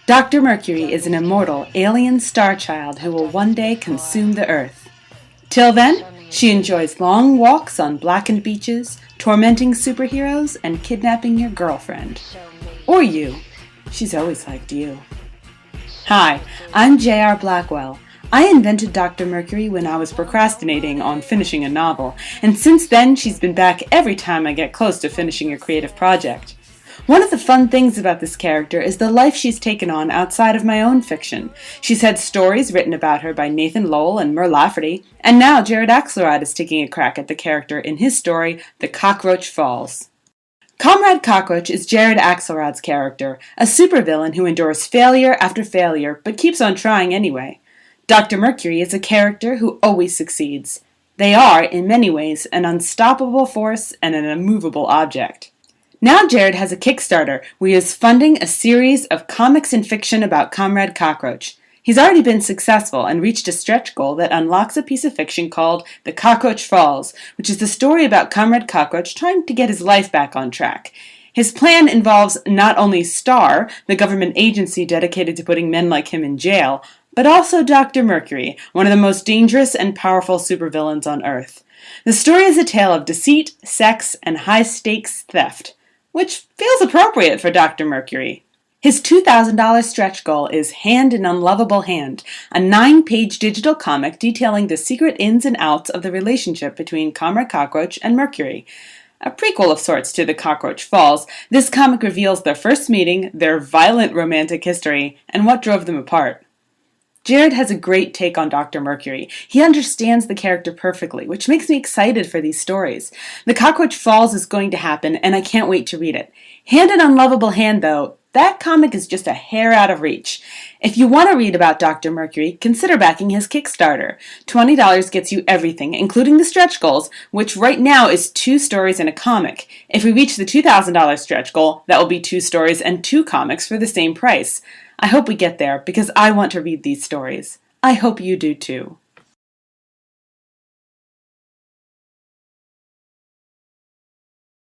Dr. Mercury is an immortal alien star child who will one day consume the Earth. Till then, she enjoys long walks on blackened beaches, tormenting superheroes, and kidnapping your girlfriend. Or you. She's always liked you. Hi, I'm J.R. Blackwell. I invented Dr. Mercury when I was procrastinating on finishing a novel, and since then she's been back every time I get close to finishing a creative project. One of the fun things about this character is the life she's taken on outside of my own fiction. She's had stories written about her by Nathan Lowell and Mur Lafferty, and now Jared Axelrod is taking a crack at the character in his story, The Cockroach Falls. Comrade Cockroach is Jared Axelrod's character, a supervillain who endures failure after failure but keeps on trying anyway. Dr. Mercury is a character who always succeeds. They are, in many ways, an unstoppable force and an immovable object. Now Jared has a Kickstarter where he is funding a series of comics and fiction about Comrade Cockroach. He's already been successful and reached a stretch goal that unlocks a piece of fiction called The Cockroach Falls, which is the story about Comrade Cockroach trying to get his life back on track. His plan involves not only STAR, the government agency dedicated to putting men like him in jail, but also Dr. Mercury, one of the most dangerous and powerful supervillains on Earth. The story is a tale of deceit, sex, and high-stakes theft, which feels appropriate for Dr. Mercury. His $2,000 stretch goal is Hand in Unlovable Hand, a 9-page digital comic detailing the secret ins and outs of the relationship between Comrade Cockroach and Mercury. A prequel of sorts to The Cockroach Falls, this comic reveals their first meeting, their violent romantic history, and what drove them apart. Jared has a great take on Dr. Mercury. He understands the character perfectly, which makes me excited for these stories. The Cockroach Falls is going to happen, and I can't wait to read it. Hand in Unlovable Hand, though, that comic is just a hair out of reach. If you want to read about Dr. Mercury, consider backing his Kickstarter. $20 gets you everything, including the stretch goals, which right now is 2 stories and a comic. If we reach the $2,000 stretch goal, that will be 2 stories and 2 comics for the same price. I hope we get there because I want to read these stories. I hope you do too.